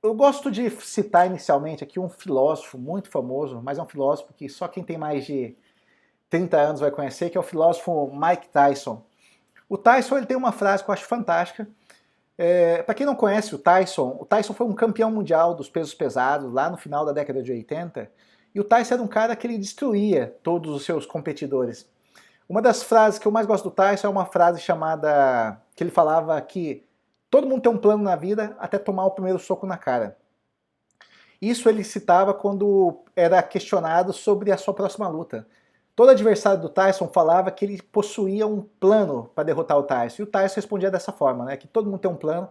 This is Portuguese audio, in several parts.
Eu gosto de citar inicialmente aqui um filósofo muito famoso, mas é um filósofo que só quem tem mais de 30 anos vai conhecer, que é o filósofo Mike Tyson. O Tyson ele tem uma frase que eu acho fantástica. Para quem não conhece o Tyson foi um campeão mundial dos pesos pesados lá no final da década de 80, e o Tyson era um cara que ele destruía todos os seus competidores. Uma das frases que eu mais gosto do Tyson é uma frase chamada, que ele falava que todo mundo tem um plano na vida até tomar o primeiro soco na cara. Isso ele citava quando era questionado sobre a sua próxima luta. Todo adversário do Tyson falava que ele possuía um plano para derrotar o Tyson. E o Tyson respondia dessa forma, né? Que todo mundo tem um plano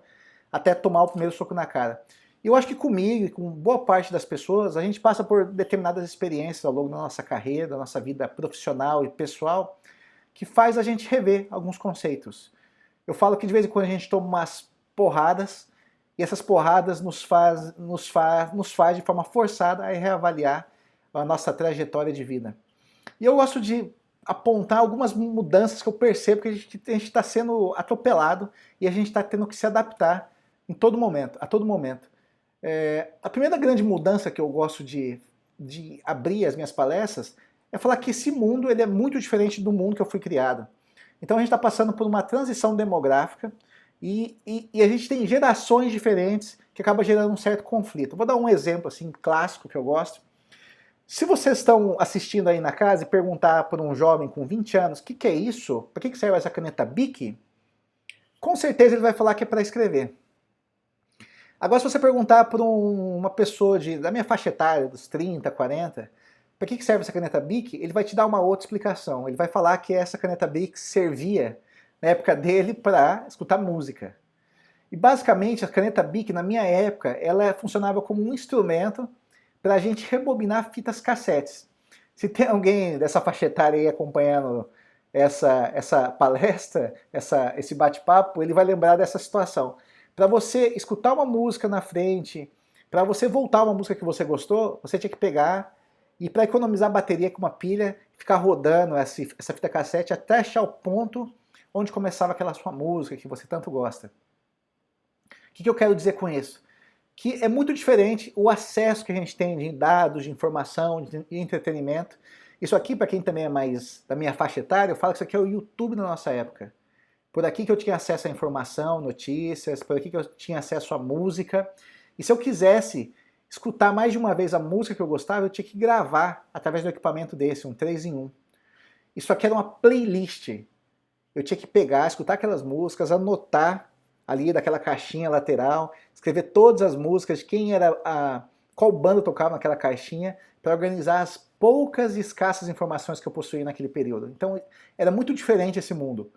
até tomar o primeiro soco na cara. E eu acho que comigo e com boa parte das pessoas, a gente passa por determinadas experiências ao longo da nossa carreira, da nossa vida profissional e pessoal, que faz a gente rever alguns conceitos. Eu falo que de vez em quando a gente toma umas porradas, e essas porradas nos faz de forma forçada a reavaliar a nossa trajetória de vida. E eu gosto de apontar algumas mudanças que eu percebo que a gente está sendo atropelado e a gente está tendo que se adaptar em todo momento, a todo momento. A primeira grande mudança que eu gosto de abrir as minhas palestras é falar que esse mundo ele é muito diferente do mundo que eu fui criado. Então a gente está passando por uma transição demográfica e a gente tem gerações diferentes que acaba gerando um certo conflito. Vou dar um exemplo assim clássico que eu gosto. Se vocês estão assistindo aí na casa e perguntar para um jovem com 20 anos o que é isso, para que serve essa caneta Bic, com certeza ele vai falar que é para escrever. Agora, se você perguntar para uma pessoa da minha faixa etária, dos 30, 40, para que serve essa caneta Bic, ele vai te dar uma outra explicação. Ele vai falar que essa caneta Bic servia, na época dele, para escutar música. E basicamente, a caneta Bic, na minha época, ela funcionava como um instrumento para a gente rebobinar fitas cassetes. Se tem alguém dessa faixa etária aí acompanhando essa palestra, esse bate-papo, ele vai lembrar dessa situação. Para você escutar uma música na frente, para você voltar uma música que você gostou, você tinha que pegar e para economizar bateria com uma pilha, ficar rodando essa fita cassete até achar o ponto onde começava aquela sua música que você tanto gosta. O que eu quero dizer com isso? Que é muito diferente o acesso que a gente tem de dados, de informação, de entretenimento. Isso aqui, para quem também é mais da minha faixa etária, eu falo que isso aqui é o YouTube da nossa época. Por aqui que eu tinha acesso à informação, notícias, por aqui que eu tinha acesso à música. E se eu quisesse escutar mais de uma vez a música que eu gostava, eu tinha que gravar através do equipamento desse, um 3 em 1. Isso aqui era uma playlist. Eu tinha que pegar, escutar aquelas músicas, anotar ali daquela caixinha lateral, escrever todas as músicas, qual banda tocava naquela caixinha, para organizar as poucas e escassas informações que eu possuía naquele período. Então era muito diferente esse mundo.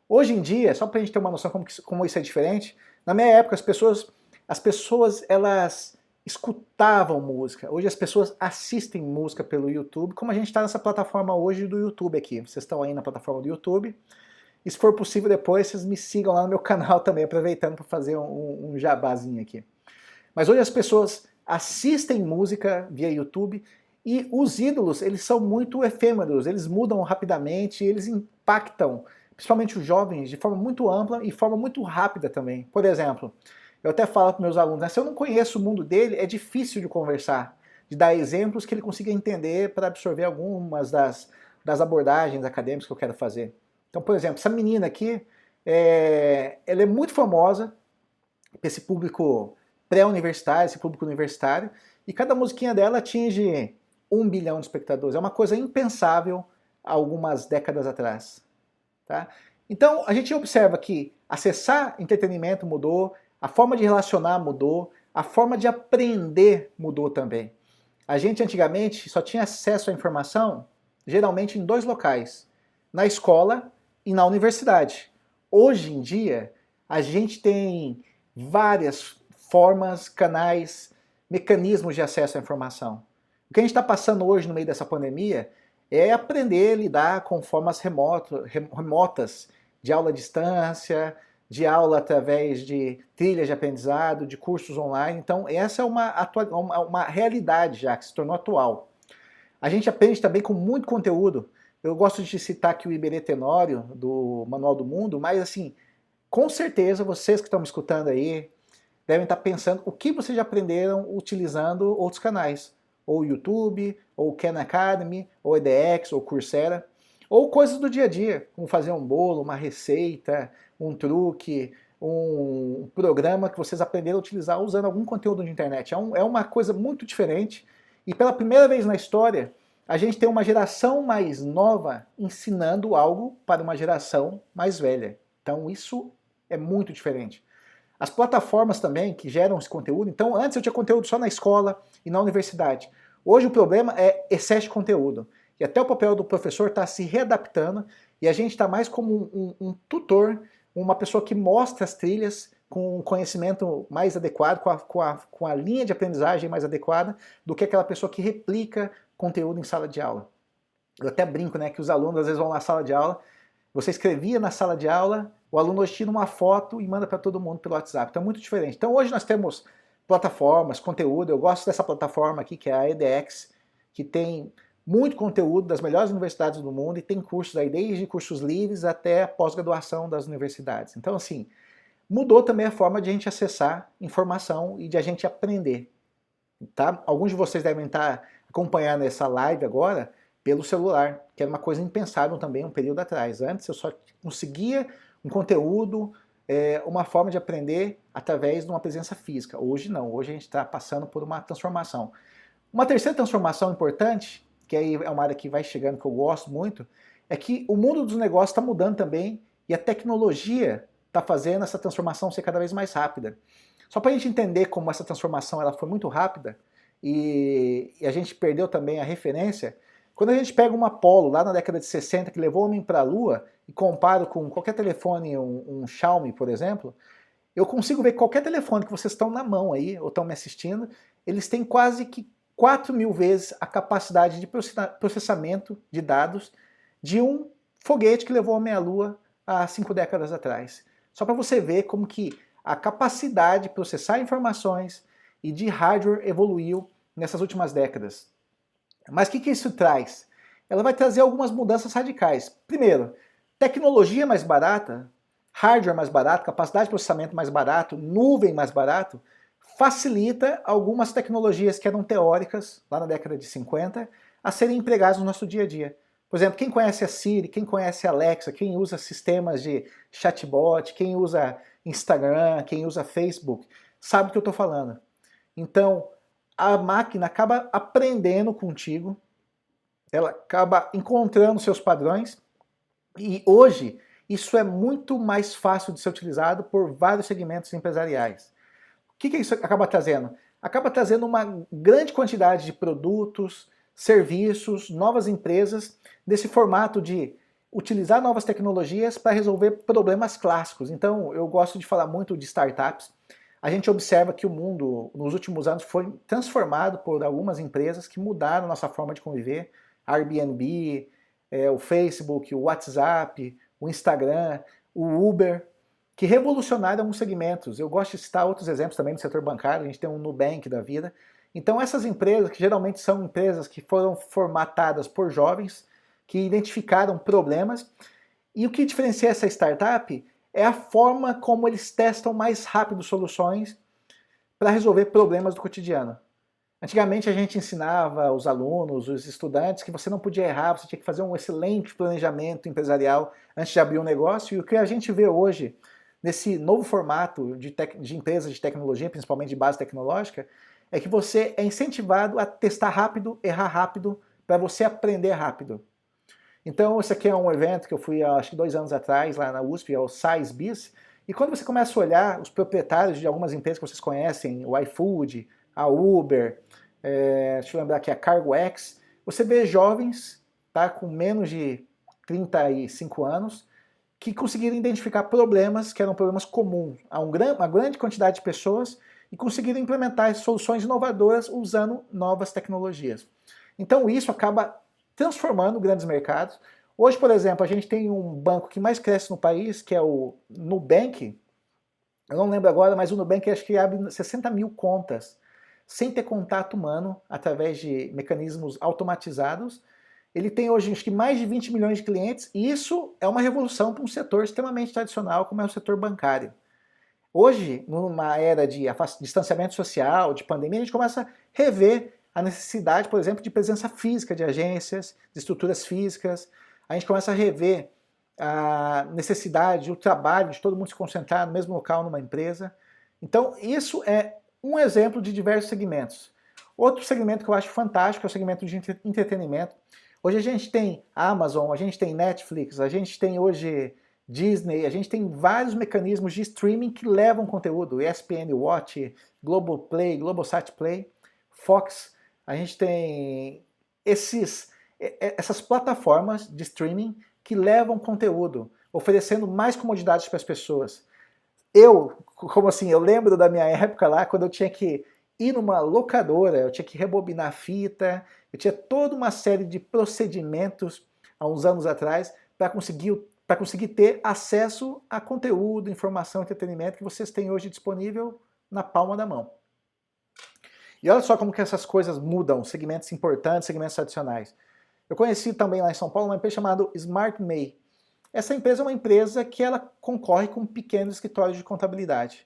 Hoje em dia, só para a gente ter uma noção como isso é diferente, na minha época as pessoas elas escutavam música. Hoje as pessoas assistem música pelo YouTube, como a gente está nessa plataforma hoje do YouTube aqui. Vocês estão aí na plataforma do YouTube. E se for possível depois, vocês me sigam lá no meu canal também, aproveitando para fazer um jabazinho aqui. Mas hoje as pessoas assistem música via YouTube e os ídolos, eles são muito efêmeros, eles mudam rapidamente, eles impactam principalmente os jovens, de forma muito ampla e forma muito rápida também. Por exemplo, eu até falo para meus alunos, né, se eu não conheço o mundo dele, é difícil de conversar, de dar exemplos que ele consiga entender para absorver algumas das abordagens acadêmicas que eu quero fazer. Então, por exemplo, essa menina aqui, ela é muito famosa para esse público pré-universitário, esse público universitário, e cada musiquinha dela atinge 1 bilhão de espectadores. É uma coisa impensável há algumas décadas atrás. Tá? Então a gente observa que acessar entretenimento mudou, a forma de relacionar mudou, a forma de aprender mudou também. A gente antigamente só tinha acesso à informação geralmente em 2 locais, na escola e na universidade. Hoje em dia a gente tem várias formas, canais, mecanismos de acesso à informação. O que a gente está passando hoje no meio dessa pandemia é aprender a lidar com formas remotas de aula à distância, de aula através de trilhas de aprendizado, de cursos online. Então essa é uma realidade já que se tornou atual. A gente aprende também com muito conteúdo. Eu gosto de citar aqui o Iberê Tenório, do Manual do Mundo, mas assim, com certeza vocês que estão me escutando aí, devem estar pensando o que vocês já aprenderam utilizando outros canais, ou YouTube, ou Khan Academy, ou edX, ou Coursera, ou coisas do dia a dia, como fazer um bolo, uma receita, um truque, um programa que vocês aprenderam a utilizar usando algum conteúdo de internet. É uma coisa muito diferente e pela primeira vez na história a gente tem uma geração mais nova ensinando algo para uma geração mais velha. Então isso é muito diferente. As plataformas também que geram esse conteúdo, então antes eu tinha conteúdo só na escola e na universidade. Hoje o problema é excesso de conteúdo. E até o papel do professor está se readaptando e a gente está mais como um tutor, uma pessoa que mostra as trilhas com um conhecimento mais adequado, com a linha de aprendizagem mais adequada, do que aquela pessoa que replica conteúdo em sala de aula. Eu até brinco, né, que os alunos às vezes vão na sala de aula, você escrevia na sala de aula, o aluno hoje tira uma foto e manda para todo mundo pelo WhatsApp. Então é muito diferente. Então hoje nós temos plataformas, conteúdo, eu gosto dessa plataforma aqui, que é a edX, que tem muito conteúdo das melhores universidades do mundo e tem cursos aí, desde cursos livres até a pós-graduação das universidades. Então, assim, mudou também a forma de a gente acessar informação e de a gente aprender. Tá? Alguns de vocês devem estar acompanhando essa live agora pelo celular, que era uma coisa impensável também um período atrás. Antes eu só conseguia um conteúdo, uma forma de aprender através de uma presença física. Hoje não, hoje a gente está passando por uma transformação. Uma terceira transformação importante, que aí é uma área que vai chegando que eu gosto muito, é que o mundo dos negócios está mudando também e a tecnologia está fazendo essa transformação ser cada vez mais rápida. Só para a gente entender como essa transformação ela foi muito rápida e a gente perdeu também a referência, quando a gente pega uma Apollo lá na década de 60 que levou o homem para a Lua e comparo com qualquer telefone, um Xiaomi, por exemplo, eu consigo ver que qualquer telefone que vocês estão na mão aí ou estão me assistindo, eles têm quase que 4.000 vezes a capacidade de processamento de dados de um foguete que levou o homem à Lua há 5 décadas atrás. Só para você ver como que a capacidade de processar informações e de hardware evoluiu nessas últimas décadas. Mas o que isso traz? Ela vai trazer algumas mudanças radicais. Primeiro, tecnologia mais barata, hardware mais barato, capacidade de processamento mais barato, nuvem mais barato, facilita algumas tecnologias que eram teóricas, lá na década de 50, a serem empregadas no nosso dia a dia. Por exemplo, quem conhece a Siri, quem conhece a Alexa, quem usa sistemas de chatbot, quem usa Instagram, quem usa Facebook, sabe do que eu estou falando. Então, a máquina acaba aprendendo contigo, ela acaba encontrando seus padrões, e hoje isso é muito mais fácil de ser utilizado por vários segmentos empresariais. O que isso acaba trazendo? Acaba trazendo uma grande quantidade de produtos, serviços, novas empresas, desse formato de utilizar novas tecnologias para resolver problemas clássicos. Então, eu gosto de falar muito de startups. A gente observa que o mundo, nos últimos anos, foi transformado por algumas empresas que mudaram a nossa forma de conviver. Airbnb, o Facebook, o WhatsApp, o Instagram, o Uber, que revolucionaram alguns segmentos. Eu gosto de citar outros exemplos também no setor bancário, a gente tem um Nubank da vida. Então essas empresas, que geralmente são empresas que foram formatadas por jovens, que identificaram problemas, e o que diferencia essa startup é a forma como eles testam mais rápido soluções para resolver problemas do cotidiano. Antigamente a gente ensinava os alunos, os estudantes, que você não podia errar, você tinha que fazer um excelente planejamento empresarial antes de abrir um negócio, e o que a gente vê hoje nesse novo formato de empresas de tecnologia, principalmente de base tecnológica, é que você é incentivado a testar rápido, errar rápido, para você aprender rápido. Então, esse aqui é um evento que eu fui, acho que 2 anos atrás, lá na USP, é o SciBiz, e quando você começa a olhar os proprietários de algumas empresas que vocês conhecem, o iFood, a Uber, deixa eu lembrar aqui, a CargoX, você vê jovens, tá, com menos de 35 anos, que conseguiram identificar problemas que eram problemas comuns a uma grande quantidade de pessoas e conseguiram implementar soluções inovadoras usando novas tecnologias. Então isso acaba transformando grandes mercados. Hoje, por exemplo, a gente tem um banco que mais cresce no país, que é o Nubank. Eu não lembro agora, mas o Nubank acho que abre 60 mil contas sem ter contato humano, através de mecanismos automatizados. Ele tem hoje acho que mais de 20 milhões de clientes, e isso é uma revolução para um setor extremamente tradicional como é o setor bancário. Hoje, numa era de distanciamento social, de pandemia, a gente começa a rever a necessidade, por exemplo, de presença física de agências, de estruturas físicas. A gente começa a rever a necessidade, o trabalho de todo mundo se concentrar no mesmo local numa empresa. Então, isso é um exemplo de diversos segmentos. Outro segmento que eu acho fantástico é o segmento de entretenimento. Hoje a gente tem Amazon, a gente tem Netflix, a gente tem hoje Disney, a gente tem vários mecanismos de streaming que levam conteúdo, ESPN Watch, Globoplay, Globosat Play, Fox, a gente tem essas plataformas de streaming que levam conteúdo, oferecendo mais comodidades para as pessoas. Como assim, eu lembro da minha época lá, quando eu tinha que ir numa locadora, eu tinha que rebobinar a fita, eu tinha toda uma série de procedimentos há uns anos atrás para conseguir ter acesso a conteúdo, informação, entretenimento que vocês têm hoje disponível na palma da mão. E olha só como que essas coisas mudam, segmentos importantes, segmentos tradicionais. Eu conheci também lá em São Paulo uma empresa chamada Smart May. Essa empresa é uma empresa que ela concorre com pequenos escritórios de contabilidade.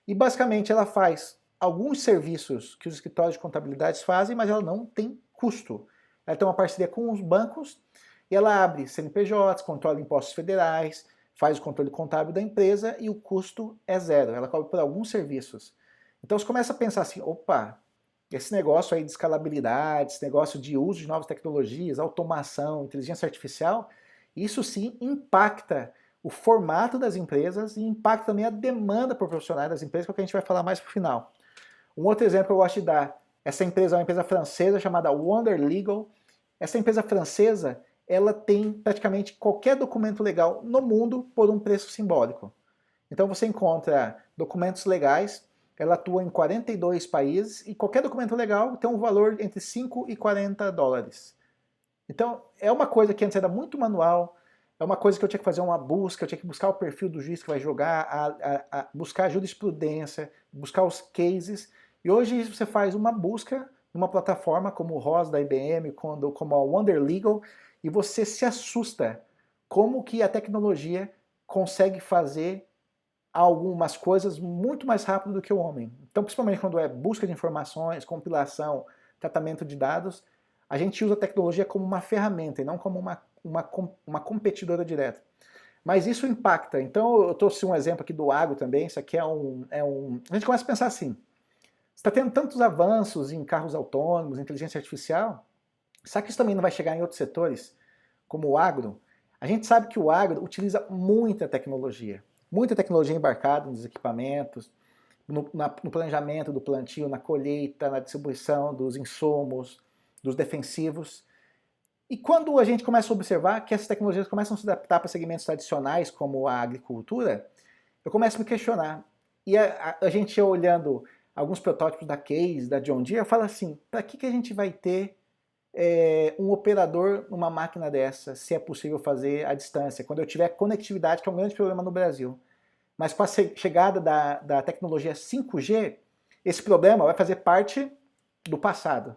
E basicamente ela faz alguns serviços que os escritórios de contabilidade fazem, mas ela não tem custo. Ela tem uma parceria com os bancos e ela abre CNPJs, controla impostos federais, faz o controle contábil da empresa e o custo é zero. Ela cobra por alguns serviços. Então você começa a pensar assim, opa, esse negócio aí de escalabilidade, esse negócio de uso de novas tecnologias, automação, inteligência artificial, isso sim impacta o formato das empresas e impacta também a demanda por profissionais das empresas, que é o que a gente vai falar mais para o final. Um outro exemplo que eu gosto de dar, essa empresa é uma empresa francesa chamada Wonder Legal. Essa empresa francesa, ela tem praticamente qualquer documento legal no mundo por um preço simbólico. Então você encontra documentos legais, ela atua em 42 países e qualquer documento legal tem um valor entre 5 e 40 dólares. Então é uma coisa que antes era muito manual, é uma coisa que eu tinha que fazer uma busca, eu tinha que buscar o perfil do juiz que vai julgar, buscar a jurisprudência, buscar os cases. E hoje você faz uma busca numa plataforma como o ROS da IBM, como a Wonder Legal, e você se assusta como que a tecnologia consegue fazer algumas coisas muito mais rápido do que o homem. Então, principalmente quando é busca de informações, compilação, tratamento de dados, a gente usa a tecnologia como uma ferramenta e não como uma competidora direta. Mas isso impacta. Então, eu trouxe um exemplo aqui do agro também. Isso aqui A gente começa a pensar assim, você está tendo tantos avanços em carros autônomos, inteligência artificial, será que isso também não vai chegar em outros setores, como o agro? A gente sabe que o agro utiliza muita tecnologia embarcada nos equipamentos, no planejamento do plantio, na colheita, na distribuição dos insumos, dos defensivos. E quando a gente começa a observar que essas tecnologias começam a se adaptar para segmentos tradicionais, como a agricultura, eu começo a me questionar. E a gente olhando alguns protótipos da Case, da John Deere, eu falo assim, para que a gente vai ter um operador numa máquina dessa, se é possível fazer à distância, quando eu tiver conectividade, que é um grande problema no Brasil. Mas com a chegada da tecnologia 5G, esse problema vai fazer parte do passado.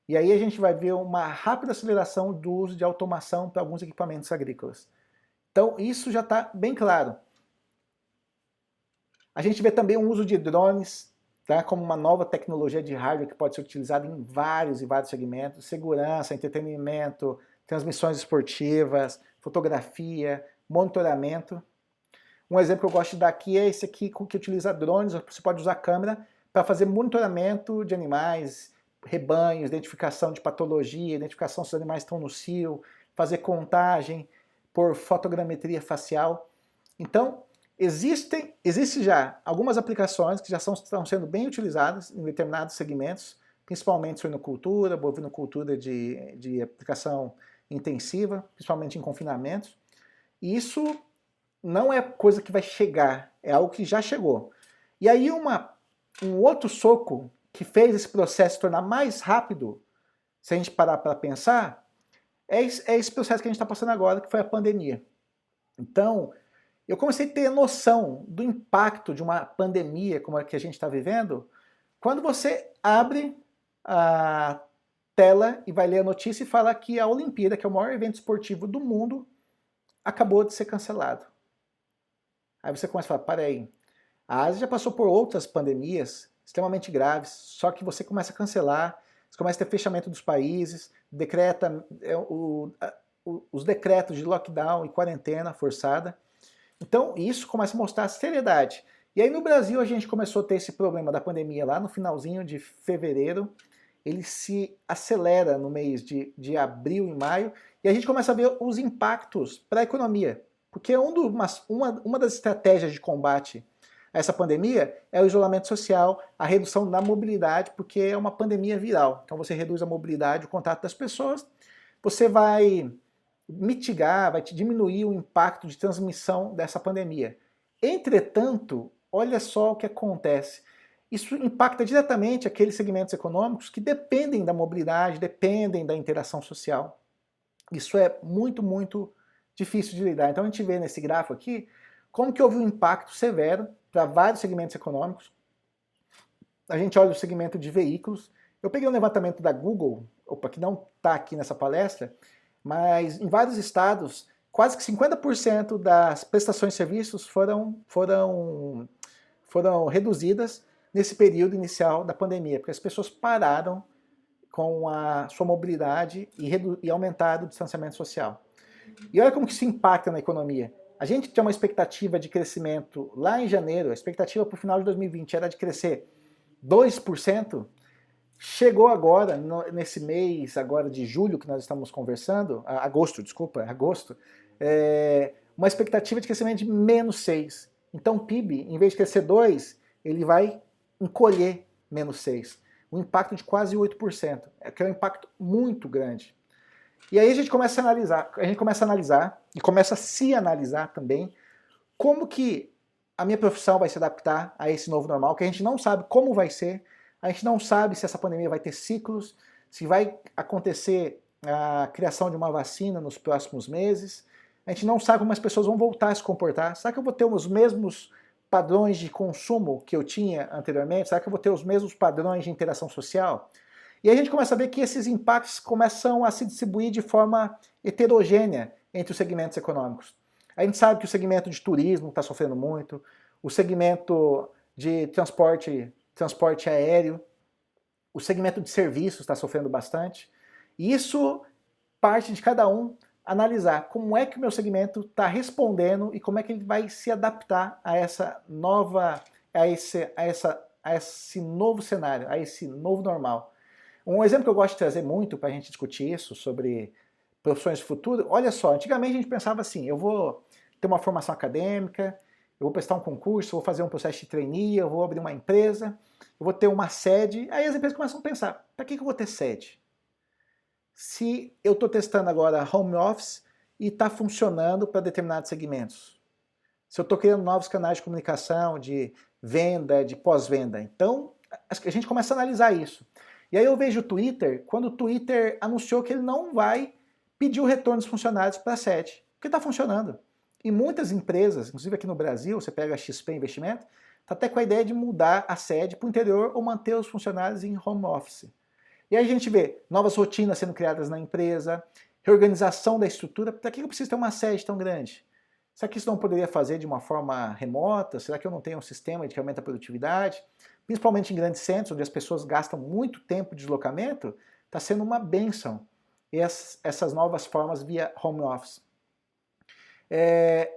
E aí a gente vai ver uma rápida aceleração do uso de automação para alguns equipamentos agrícolas. Então isso já está bem claro. A gente vê também o uso de drones, tá, como uma nova tecnologia de hardware que pode ser utilizada em vários e vários segmentos, segurança, entretenimento, transmissões esportivas, fotografia, monitoramento. Um exemplo que eu gosto de dar aqui é esse aqui que utiliza drones, você pode usar câmera para fazer monitoramento de animais, rebanhos, identificação de patologia, identificação se os animais estão no cio, fazer contagem por fotogrametria facial. Então, existe já algumas aplicações que já estão sendo bem utilizadas em determinados segmentos, principalmente suinocultura, bovinocultura de aplicação intensiva, principalmente em confinamentos. E isso não é coisa que vai chegar, é algo que já chegou. E aí um outro soco que fez esse processo se tornar mais rápido, se a gente parar para pensar, é esse processo que a gente está passando agora, que foi a pandemia. Então, eu comecei a ter noção do impacto de uma pandemia como a que a gente está vivendo, quando você abre a tela e vai ler a notícia e fala que a Olimpíada, que é o maior evento esportivo do mundo, acabou de ser cancelado. Aí você começa a falar, para aí, A Ásia já passou por outras pandemias extremamente graves, só que você começa a cancelar, você começa a ter fechamento dos países, decreta os decretos de lockdown e quarentena forçada. Então isso começa a mostrar a seriedade. E aí no Brasil a gente começou a ter esse problema da pandemia lá no finalzinho de fevereiro, ele se acelera no mês de abril e maio, e a gente começa a ver os impactos para a economia. Porque uma das estratégias de combate a essa pandemia é o isolamento social, a redução da mobilidade, porque é uma pandemia viral. Então você reduz a mobilidade, o contato das pessoas, você vai mitigar, vai te diminuir o impacto de transmissão dessa pandemia. Entretanto, olha só o que acontece. Isso impacta diretamente aqueles segmentos econômicos que dependem da mobilidade, dependem da interação social. Isso é muito, muito difícil de lidar. Então a gente vê nesse gráfico aqui como que houve um impacto severo para vários segmentos econômicos. A gente olha o segmento de veículos. Eu peguei um levantamento da Google, que não está aqui nessa palestra, mas em vários estados, quase que 50% das prestações de serviços foram reduzidas nesse período inicial da pandemia, porque as pessoas pararam com a sua mobilidade e aumentaram o distanciamento social. E olha como que isso impacta na economia. A gente tinha uma expectativa de crescimento lá em janeiro, a expectativa para o final de 2020 era de crescer 2%, chegou agora, nesse mês agora de julho que nós estamos conversando, agosto, uma expectativa de crescimento de menos 6%. Então o PIB, em vez de crescer 2%, ele vai encolher menos 6%. Um impacto de quase 8%, que é um impacto muito grande. E aí a gente começa a analisar e começa a se analisar também como que a minha profissão vai se adaptar a esse novo normal, que a gente não sabe como vai ser, a gente não sabe se essa pandemia vai ter ciclos, se vai acontecer a criação de uma vacina nos próximos meses, a gente não sabe como as pessoas vão voltar a se comportar. Será que eu vou ter os mesmos padrões de consumo que eu tinha anteriormente? Será que eu vou ter os mesmos padrões de interação social? E aí a gente começa a ver que esses impactos começam a se distribuir de forma heterogênea entre os segmentos econômicos. A gente sabe que o segmento de turismo está sofrendo muito, o segmento de transporte aéreo, o segmento de serviços está sofrendo bastante. E isso parte de cada um analisar como é que o meu segmento está respondendo e como é que ele vai se adaptar a esse novo cenário, a esse novo normal. Um exemplo que eu gosto de trazer muito para a gente discutir isso, sobre profissões de futuro, olha só, antigamente a gente pensava assim, eu vou ter uma formação acadêmica, eu vou prestar um concurso, eu vou fazer um processo de trainee, eu vou abrir uma empresa, eu vou ter uma sede, aí as empresas começam a pensar, para que eu vou ter sede? Se eu estou testando agora home office e está funcionando para determinados segmentos. Se eu estou criando novos canais de comunicação, de venda, de pós-venda. Então, a gente começa a analisar isso. E aí eu vejo o Twitter, quando o Twitter anunciou que ele não vai pedir o retorno dos funcionários para a sede, porque está funcionando. E muitas empresas, inclusive aqui no Brasil, você pega a XP Investimento, está até com a ideia de mudar a sede para o interior ou manter os funcionários em home office. E aí a gente vê novas rotinas sendo criadas na empresa, reorganização da estrutura. Para que eu preciso ter uma sede tão grande? Será que isso não poderia fazer de uma forma remota? Será que eu não tenho um sistema que aumenta a produtividade? Principalmente em grandes centros, onde as pessoas gastam muito tempo de deslocamento, está sendo uma bênção essas novas formas via home office.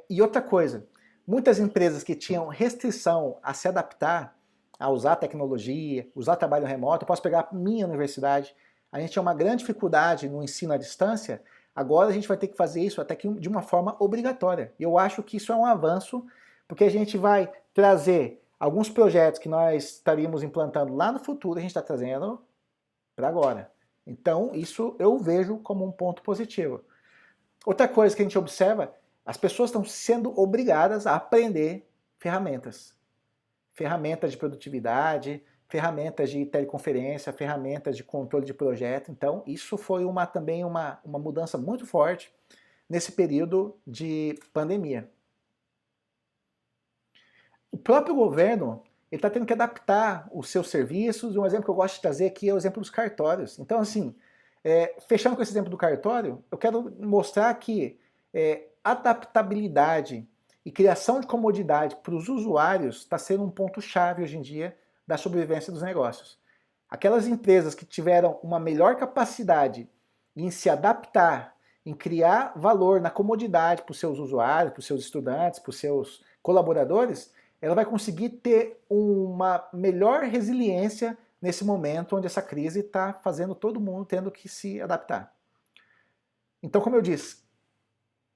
E outra coisa, muitas empresas que tinham restrição a se adaptar, a usar tecnologia, usar trabalho remoto, eu posso pegar a minha universidade, a gente tinha uma grande dificuldade no ensino à distância, agora a gente vai ter que fazer isso até que de uma forma obrigatória. E eu acho que isso é um avanço, porque a gente vai trazer alguns projetos que nós estaríamos implantando lá no futuro, a gente está trazendo para agora. Então, isso eu vejo como um ponto positivo. Outra coisa que a gente observa, as pessoas estão sendo obrigadas a aprender ferramentas. Ferramentas de produtividade, ferramentas de teleconferência, ferramentas de controle de projeto. Então, isso foi também uma mudança muito forte nesse período de pandemia. O próprio governo está tendo que adaptar os seus serviços. Um exemplo que eu gosto de trazer aqui é o exemplo dos cartórios. Então, assim, fechando com esse exemplo do cartório, eu quero mostrar que adaptabilidade e criação de comodidade para os usuários está sendo um ponto-chave hoje em dia da sobrevivência dos negócios. Aquelas empresas que tiveram uma melhor capacidade em se adaptar, em criar valor na comodidade para os seus usuários, para os seus estudantes, para os seus colaboradores, ela vai conseguir ter uma melhor resiliência nesse momento onde essa crise está fazendo todo mundo tendo que se adaptar. Então, como eu disse,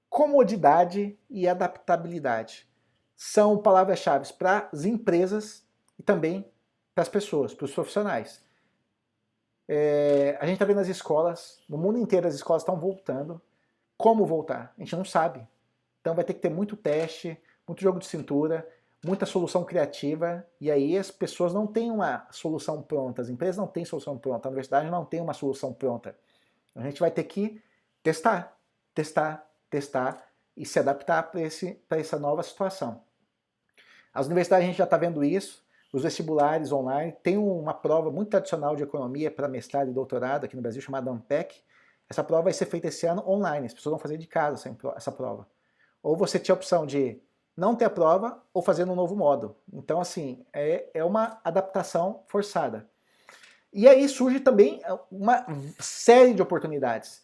comodidade e adaptabilidade são palavras-chave para as empresas e também para as pessoas, para os profissionais. A gente está vendo as escolas, no mundo inteiro as escolas estão voltando. Como voltar? A gente não sabe. Então vai ter que ter muito teste, muito jogo de cintura, muita solução criativa, e aí as pessoas não têm uma solução pronta, as empresas não têm solução pronta, a universidade não tem uma solução pronta. A gente vai ter que testar, testar, testar e se adaptar para essa nova situação. As universidades a gente já está vendo isso, os vestibulares online, tem uma prova muito tradicional de economia para mestrado e doutorado aqui no Brasil chamada ANPEC. Essa prova vai ser feita esse ano online, as pessoas vão fazer de casa essa prova. Ou você tinha a opção de não ter a prova ou fazer no novo modo. Então, assim, é uma adaptação forçada. E aí surge também uma série de oportunidades.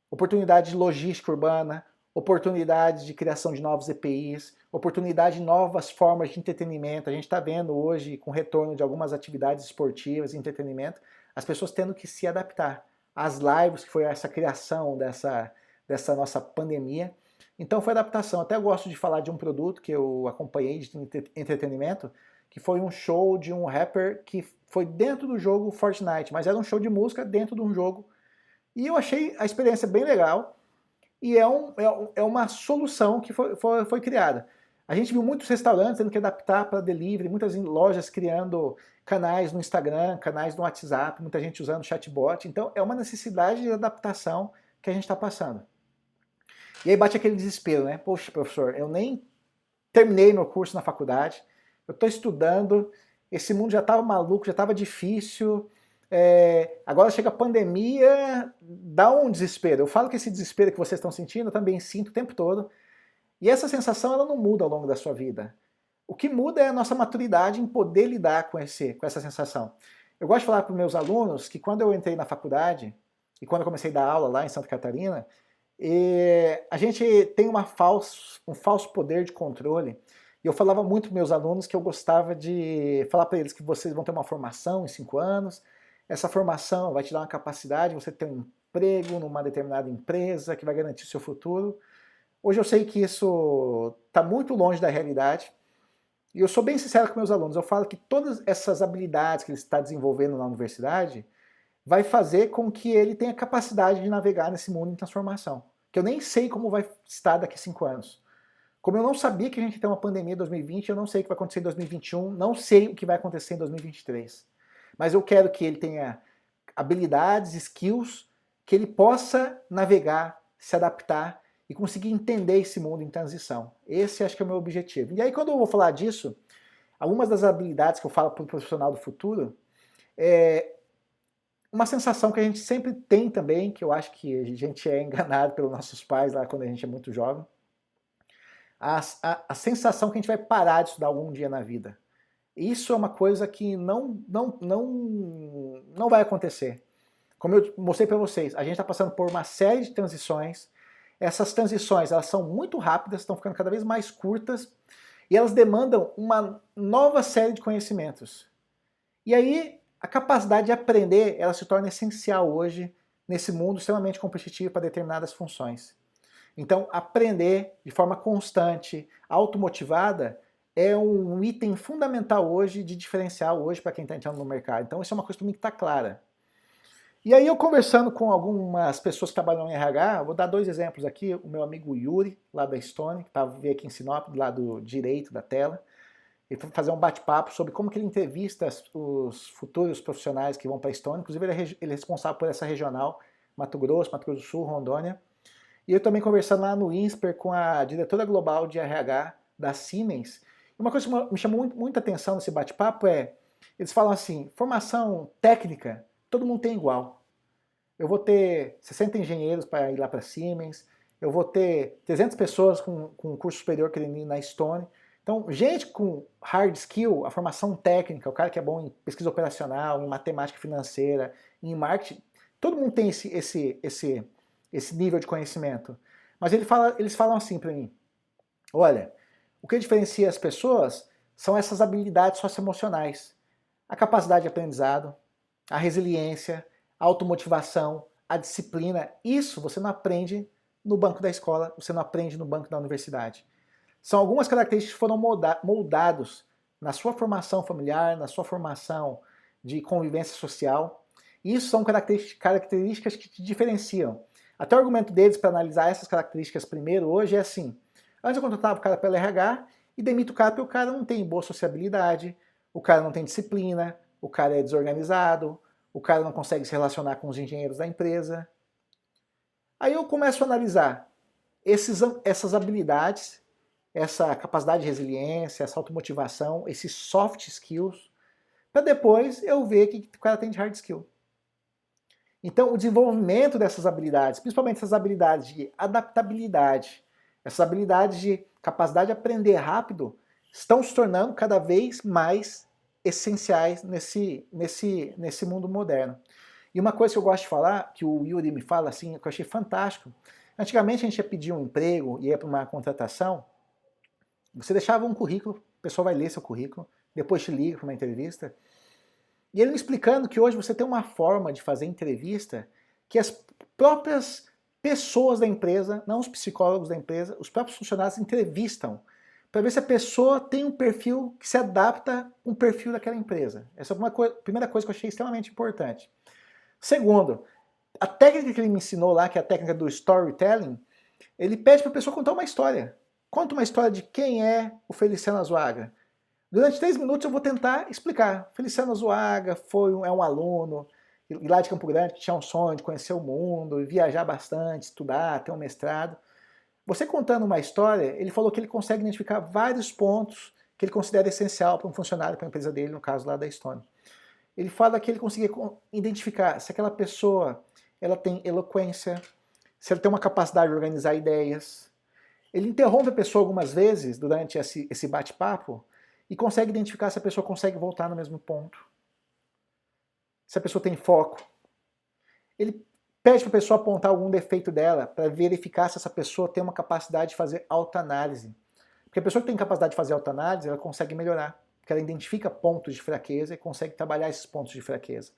Oportunidade de logística urbana, oportunidade de criação de novos EPIs, oportunidade de novas formas de entretenimento. A gente está vendo hoje, com o retorno de algumas atividades esportivas e entretenimento, as pessoas tendo que se adaptar. As lives, que foi essa criação dessa nossa pandemia. Então foi adaptação. Até gosto de falar de um produto que eu acompanhei de entretenimento, que foi um show de um rapper que foi dentro do jogo Fortnite, mas era um show de música dentro de um jogo. E eu achei a experiência bem legal e é uma solução que foi criada. A gente viu muitos restaurantes tendo que adaptar para delivery, muitas lojas criando canais no Instagram, canais no WhatsApp, muita gente usando chatbot. Então é uma necessidade de adaptação que a gente está passando. E aí bate aquele desespero, né? Poxa, professor, eu nem terminei meu curso na faculdade, eu estou estudando, esse mundo já estava maluco, já estava difícil, agora chega a pandemia, dá um desespero. Eu falo que esse desespero que vocês estão sentindo, eu também sinto o tempo todo. E essa sensação ela não muda ao longo da sua vida. O que muda é a nossa maturidade em poder lidar com essa sensação. Eu gosto de falar para os meus alunos que quando eu entrei na faculdade, e quando eu comecei a dar aula lá em Santa Catarina, a gente tem um falso poder de controle. E eu falava muito para meus alunos que eu gostava de falar para eles que vocês vão ter uma formação em 5 anos, essa formação vai te dar uma capacidade, você ter um emprego numa determinada empresa que vai garantir o seu futuro. Hoje eu sei que isso está muito longe da realidade, e eu sou bem sincero com meus alunos, eu falo que todas essas habilidades que ele está desenvolvendo na universidade vai fazer com que ele tenha capacidade de navegar nesse mundo em transformação, que eu nem sei como vai estar daqui a 5 anos. Como eu não sabia que a gente ia ter uma pandemia em 2020, eu não sei o que vai acontecer em 2021, não sei o que vai acontecer em 2023. Mas eu quero que ele tenha habilidades, skills, que ele possa navegar, se adaptar e conseguir entender esse mundo em transição. Esse acho que é o meu objetivo. E aí quando eu vou falar disso, algumas das habilidades que eu falo para o profissional do futuro, uma sensação que a gente sempre tem também, que eu acho que a gente é enganado pelos nossos pais lá quando a gente é muito jovem, a sensação que a gente vai parar de estudar algum dia na vida. Isso é uma coisa que não vai acontecer. Como eu mostrei para vocês, a gente está passando por uma série de transições. Essas transições elas são muito rápidas, estão ficando cada vez mais curtas, e elas demandam uma nova série de conhecimentos. E aí, a capacidade de aprender, ela se torna essencial hoje, nesse mundo extremamente competitivo para determinadas funções. Então, aprender de forma constante, automotivada, é um item fundamental hoje, de diferencial hoje para quem está entrando no mercado. Então, isso é uma coisa que tem que estar clara. E aí, eu conversando com algumas pessoas que trabalham em RH, vou dar 2 exemplos aqui. O meu amigo Yuri, lá da Stone, que veio aqui em Sinop, do lado direito da tela. Ele foi fazer um bate-papo sobre como que ele entrevista os futuros profissionais que vão para a Stone. Inclusive, ele é responsável por essa regional, Mato Grosso do Sul, Rondônia. E eu também conversando lá no INSPER com a diretora global de RH da Siemens. Uma coisa que me chamou muita atenção nesse bate-papo eles falam assim, formação técnica, todo mundo tem igual. Eu vou ter 60 engenheiros para ir lá para Siemens, eu vou ter 300 pessoas com curso superior querendo ir na Stone. Então, gente com hard skill, a formação técnica, o cara que é bom em pesquisa operacional, em matemática financeira, em marketing, todo mundo tem esse nível de conhecimento. Mas eles falam assim para mim, olha, o que diferencia as pessoas são essas habilidades socioemocionais. A capacidade de aprendizado, a resiliência, a automotivação, a disciplina. Isso você não aprende no banco da escola, você não aprende no banco da universidade. São algumas características que foram moldados na sua formação familiar, na sua formação de convivência social. Isso são características que te diferenciam. Até o argumento deles para analisar essas características primeiro hoje é assim: antes eu contratava o cara pelo RH e demito o cara porque o cara não tem boa sociabilidade, o cara não tem disciplina, o cara é desorganizado, o cara não consegue se relacionar com os engenheiros da empresa. Aí eu começo a analisar essas habilidades, essa capacidade de resiliência, essa automotivação, esses soft skills, para depois eu ver o que o cara tem de hard skill. Então, o desenvolvimento dessas habilidades, principalmente essas habilidades de adaptabilidade, essas habilidades de capacidade de aprender rápido, estão se tornando cada vez mais essenciais nesse mundo moderno. E uma coisa que eu gosto de falar, que o Yuri me fala assim, que eu achei fantástico, antigamente a gente ia pedir um emprego, ia para uma contratação, você deixava um currículo, a pessoa vai ler seu currículo, depois te liga para uma entrevista, e ele me explicando que hoje você tem uma forma de fazer entrevista que as próprias pessoas da empresa, não os psicólogos da empresa, os próprios funcionários entrevistam para ver se a pessoa tem um perfil que se adapta com o perfil daquela empresa. Essa é uma primeira coisa que eu achei extremamente importante. Segundo, a técnica que ele me ensinou lá, que é a técnica do storytelling, ele pede para a pessoa contar uma história. Conta uma história de quem é o Feliciano Azuaga. Durante 3 minutos eu vou tentar explicar. Feliciano Azuaga é um aluno lá de Campo Grande que tinha um sonho de conhecer o mundo, viajar bastante, estudar, ter um mestrado. Você contando uma história, ele falou que ele consegue identificar vários pontos que ele considera essencial para um funcionário, para a empresa dele, no caso lá da Stone. Ele fala que ele conseguia identificar se aquela pessoa ela tem eloquência, se ela tem uma capacidade de organizar ideias. Ele interrompe a pessoa algumas vezes durante esse bate-papo e consegue identificar se a pessoa consegue voltar no mesmo ponto. Se a pessoa tem foco. Ele pede para a pessoa apontar algum defeito dela para verificar se essa pessoa tem uma capacidade de fazer autoanálise. Porque a pessoa que tem capacidade de fazer autoanálise, ela consegue melhorar. Porque ela identifica pontos de fraqueza e consegue trabalhar esses pontos de fraqueza.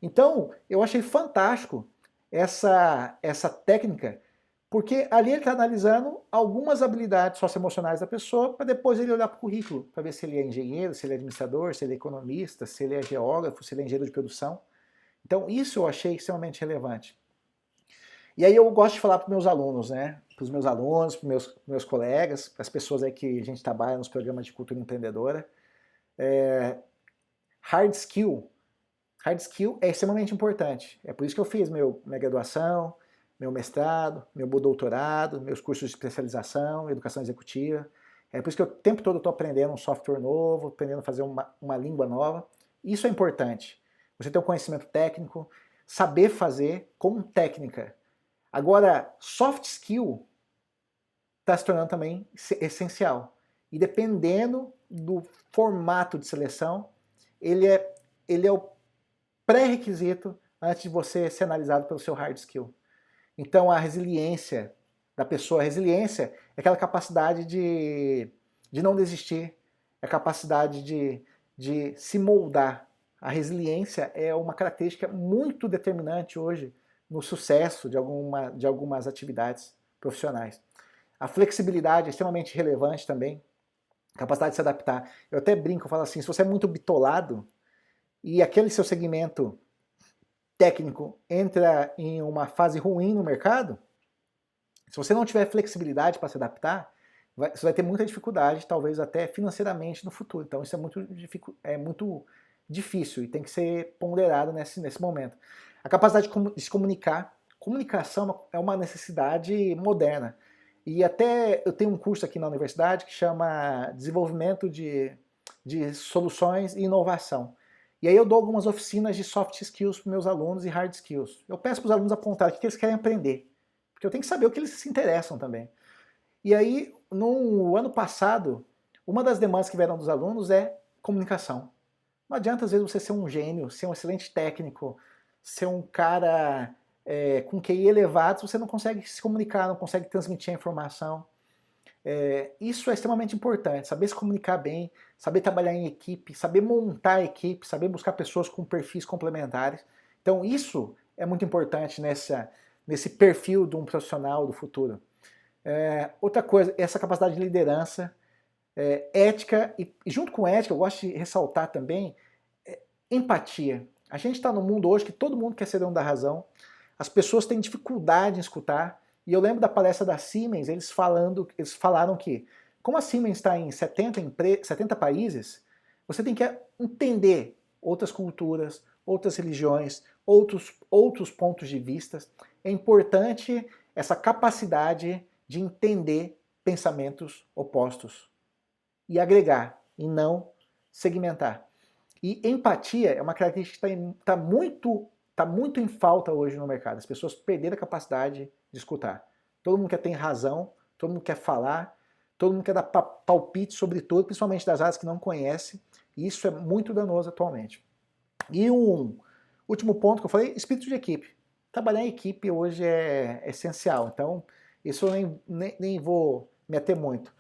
Então, eu achei fantástico essa técnica, porque ali ele está analisando algumas habilidades socioemocionais da pessoa para depois ele olhar para o currículo, para ver se ele é engenheiro, se ele é administrador, se ele é economista, se ele é geógrafo, se ele é engenheiro de produção. Então isso eu achei extremamente relevante. E aí eu gosto de falar para os meus alunos, né? Para os meus alunos, para os meus colegas, para as pessoas aí que a gente trabalha nos programas de cultura empreendedora. Hard skill é extremamente importante. É por isso que eu fiz minha graduação, meu mestrado, meu doutorado, meus cursos de especialização, educação executiva. É por isso que eu o tempo todo estou aprendendo um software novo, aprendendo a fazer uma língua nova. Isso é importante. Você ter um conhecimento técnico, saber fazer com técnica. Agora, soft skill está se tornando também essencial. E dependendo do formato de seleção, ele é o pré-requisito antes de você ser analisado pelo seu hard skill. Então a resiliência da pessoa, a resiliência é aquela capacidade de não desistir, é a capacidade de se moldar. A resiliência é uma característica muito determinante hoje no sucesso de algumas atividades profissionais. A flexibilidade é extremamente relevante também, a capacidade de se adaptar. Eu até brinco, eu falo assim, se você é muito bitolado e aquele seu segmento técnico entra em uma fase ruim no mercado, se você não tiver flexibilidade para se adaptar, você vai ter muita dificuldade, talvez até financeiramente no futuro. Então isso é muito difícil e tem que ser ponderado nesse momento. A capacidade de se comunicar. Comunicação é uma necessidade moderna. E até eu tenho um curso aqui na universidade que chama Desenvolvimento de Soluções e Inovação. E aí eu dou algumas oficinas de soft skills para meus alunos e hard skills. Eu peço para os alunos apontarem o que eles querem aprender porque eu tenho que saber o que eles se interessam também. E aí, no ano passado, uma das demandas que vieram dos alunos é comunicação. Não adianta, às vezes, você ser um gênio, ser um excelente técnico, ser um cara com QI elevado, se você não consegue se comunicar, não consegue transmitir a informação. Isso é extremamente importante, saber se comunicar bem, saber trabalhar em equipe, saber montar a equipe, saber buscar pessoas com perfis complementares. Então isso é muito importante nesse perfil de um profissional do futuro. Outra coisa, essa capacidade de liderança, ética, e junto com ética eu gosto de ressaltar também empatia. A gente está num mundo hoje que todo mundo quer ser dono da razão, as pessoas têm dificuldade em escutar, e eu lembro da palestra da Siemens, eles falaram que, como a Siemens está em 70 países, você tem que entender outras culturas, outras religiões, outros pontos de vista. É importante essa capacidade de entender pensamentos opostos e agregar, e não segmentar. E empatia é uma característica que está muito em falta hoje no mercado. As pessoas perderam a capacidade de escutar. Todo mundo quer ter razão, todo mundo quer falar, todo mundo quer dar palpite sobre tudo, principalmente das áreas que não conhece, e isso é muito danoso atualmente. E um último ponto que eu falei, espírito de equipe. Trabalhar em equipe hoje é essencial, então isso eu nem vou me ater muito.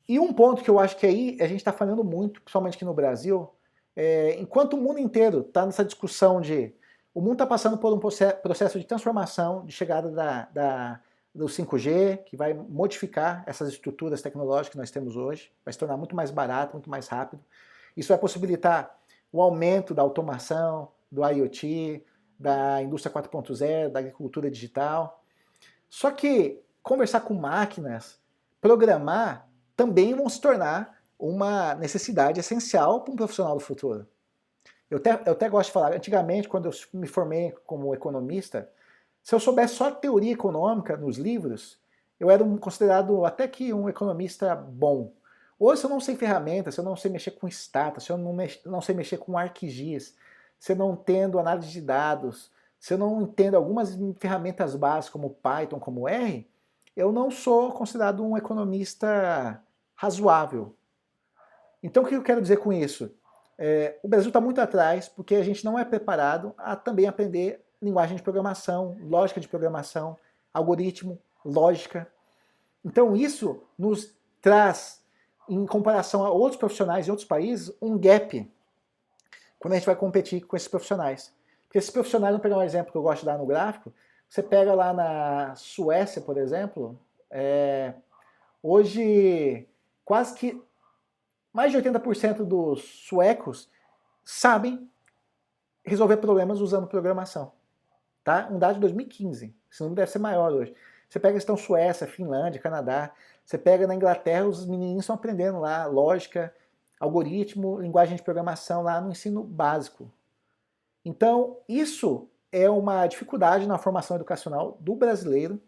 E um ponto que eu acho que aí a gente está falando muito, principalmente aqui no Brasil, enquanto o mundo inteiro está nessa discussão de o mundo está passando por um processo de transformação, de chegada do 5G, que vai modificar essas estruturas tecnológicas que nós temos hoje, vai se tornar muito mais barato, muito mais rápido. Isso vai possibilitar o aumento da automação, do IoT, da indústria 4.0, da agricultura digital. Só que conversar com máquinas, programar, também vão se tornar uma necessidade essencial para um profissional do futuro. Eu até gosto de falar, antigamente, quando eu me formei como economista, se eu soubesse só a teoria econômica nos livros, eu era considerado até que um economista bom. Hoje, se eu não sei ferramentas, se eu não sei mexer com status, se eu não sei mexer com ArcGIS, se eu não entendo análise de dados, se eu não entendo algumas ferramentas básicas como Python, como R, eu não sou considerado um economista razoável. Então, o que eu quero dizer com isso? O Brasil está muito atrás porque a gente não é preparado a também aprender linguagem de programação, lógica de programação, algoritmo, lógica. Então isso nos traz, em comparação a outros profissionais em outros países, um gap quando a gente vai competir com esses profissionais. Porque esses profissionais, vamos pegar um exemplo que eu gosto de dar no gráfico, você pega lá na Suécia, por exemplo, hoje quase que mais de 80% dos suecos sabem resolver problemas usando programação. Tá? Um dado de 2015, esse número deve ser maior hoje. Você pega a questão Suécia, Finlândia, Canadá, você pega na Inglaterra, os menininhos estão aprendendo lá lógica, algoritmo, linguagem de programação lá no ensino básico. Então, isso é uma dificuldade na formação educacional do brasileiro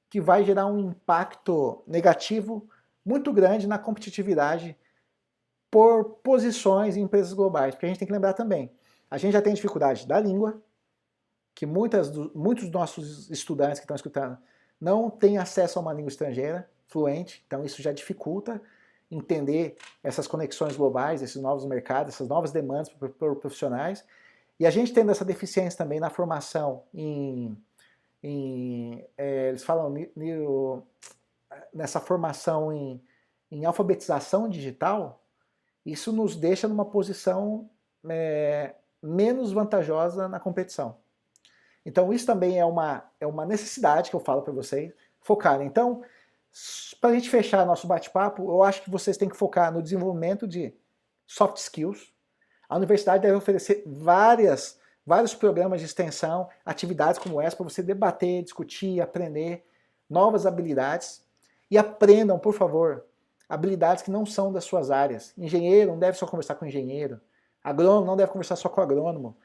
que vai gerar um impacto negativo muito grande na competitividade por posições em empresas globais. Porque a gente tem que lembrar também, a gente já tem dificuldade da língua, que muitos dos nossos estudantes que estão escutando não têm acesso a uma língua estrangeira fluente, então isso já dificulta entender essas conexões globais, esses novos mercados, essas novas demandas por profissionais. E a gente tendo essa deficiência também na formação eles falam nessa formação em alfabetização digital, isso nos deixa numa posição menos vantajosa na competição. Então isso também é uma necessidade que eu falo para vocês focarem. Então, para a gente fechar nosso bate-papo, eu acho que vocês têm que focar no desenvolvimento de soft skills. A universidade deve oferecer vários programas de extensão, atividades como essa, para você debater, discutir, aprender novas habilidades. E aprendam, por favor, habilidades que não são das suas áreas. Engenheiro não deve só conversar com engenheiro. Agrônomo não deve conversar só com agrônomo.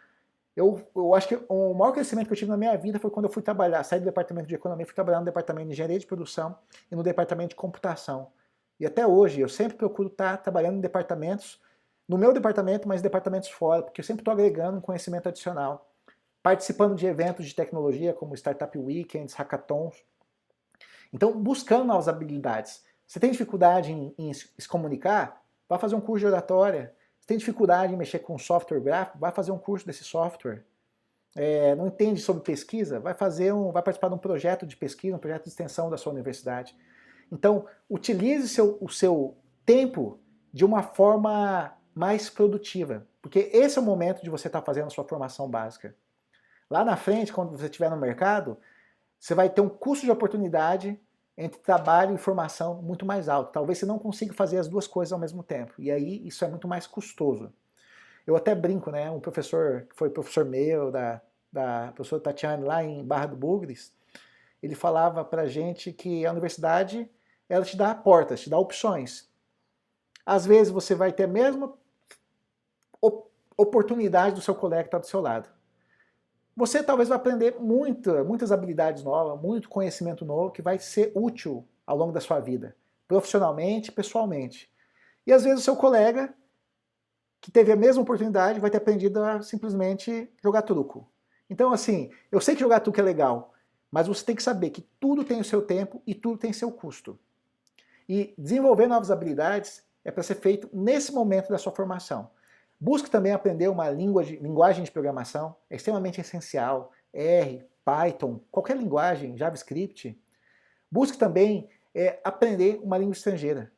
Eu acho que o maior crescimento que eu tive na minha vida foi quando eu fui trabalhar, saí do departamento de economia, fui trabalhar no departamento de engenharia de produção e no departamento de computação. E até hoje eu sempre procuro estar trabalhando em departamentos, no meu departamento, mas em departamentos fora, porque eu sempre estou agregando um conhecimento adicional. participando de eventos de tecnologia como Startup Weekends, Hackathons. Então, buscando novas habilidades. Você tem dificuldade em se comunicar? Vai fazer um curso de oratória. Você tem dificuldade em mexer com software gráfico? Vai fazer um curso desse software. Não entende sobre pesquisa? Vai participar de um projeto de pesquisa, um projeto de extensão da sua universidade. Então, utilize o seu tempo de uma forma mais produtiva, porque esse é o momento de você estar fazendo a sua formação básica. Lá na frente, quando você estiver no mercado, você vai ter um custo de oportunidade entre trabalho e formação muito mais alto. Talvez você não consiga fazer as duas coisas ao mesmo tempo, e aí isso é muito mais custoso. Eu até brinco, né? Um professor, que foi professor meu, da professora Tatiane, lá em Barra do Bugres, ele falava pra gente que a universidade, ela te dá portas, te dá opções. Às vezes você vai ter a mesma oportunidade do seu colega que está do seu lado. Você talvez vai aprender muitas habilidades novas, muito conhecimento novo que vai ser útil ao longo da sua vida, profissionalmente e pessoalmente. E às vezes o seu colega, que teve a mesma oportunidade, vai ter aprendido a simplesmente jogar truco. Então, assim, eu sei que jogar truco é legal, mas você tem que saber que tudo tem o seu tempo e tudo tem seu custo. E desenvolver novas habilidades é para ser feito nesse momento da sua formação. Busque também aprender uma linguagem de programação, é extremamente essencial. R, Python, qualquer linguagem, JavaScript. Busque também aprender uma língua estrangeira.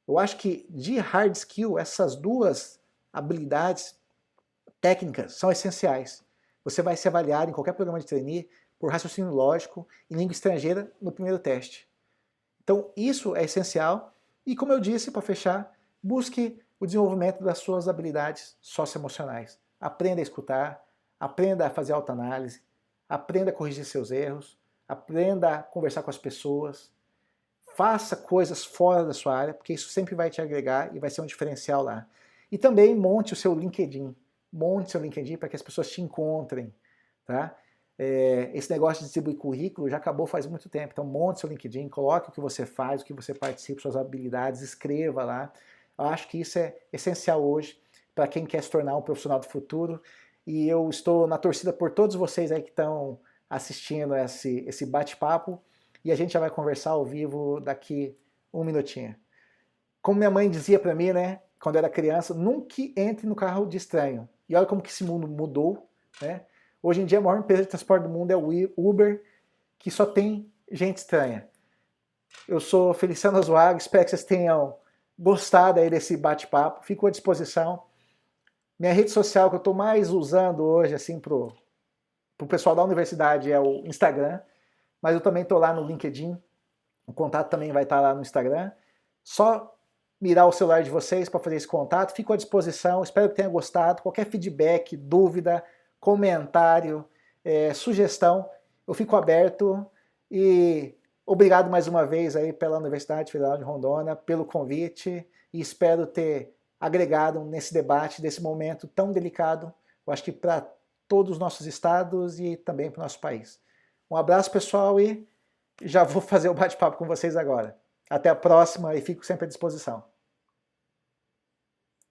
Eu acho que de hard skill, essas duas habilidades técnicas são essenciais. Você vai se avaliar em qualquer programa de trainee por raciocínio lógico e língua estrangeira no primeiro teste. Então isso é essencial e, como eu disse, para fechar, busque o desenvolvimento das suas habilidades socioemocionais. Aprenda a escutar, aprenda a fazer autoanálise, aprenda a corrigir seus erros, aprenda a conversar com as pessoas, faça coisas fora da sua área, porque isso sempre vai te agregar e vai ser um diferencial lá. E também monte o seu LinkedIn. Monte seu LinkedIn para que as pessoas te encontrem. Tá? Esse negócio de distribuir currículo já acabou faz muito tempo. Então monte seu LinkedIn, coloque o que você faz, o que você participa, suas habilidades, escreva lá. Eu acho que isso é essencial hoje para quem quer se tornar um profissional do futuro. E eu estou na torcida por todos vocês aí que estão assistindo esse bate-papo. E a gente já vai conversar ao vivo daqui um minutinho. Como minha mãe dizia para mim, né, quando eu era criança, nunca entre no carro de estranho. E olha como que esse mundo mudou, né? Hoje em dia a maior empresa de transporte do mundo é o Uber, que só tem gente estranha. Eu sou Feliciano Azuaga, espero que vocês tenham gostado aí desse bate-papo. Fico à disposição. Minha rede social que eu estou mais usando hoje, assim, pro pessoal da universidade é o Instagram, mas eu também estou lá no LinkedIn. O contato também vai estar lá no Instagram. Só mirar o celular de vocês para fazer esse contato. Fico à disposição, espero que tenha gostado. Qualquer feedback, dúvida, comentário, sugestão, eu fico aberto. E obrigado mais uma vez aí pela Universidade Federal de Rondônia, pelo convite, e espero ter agregado nesse debate, desse momento tão delicado, eu acho que para todos os nossos estados e também para o nosso país. Um abraço, pessoal, e já vou fazer o bate-papo com vocês agora. Até a próxima e fico sempre à disposição.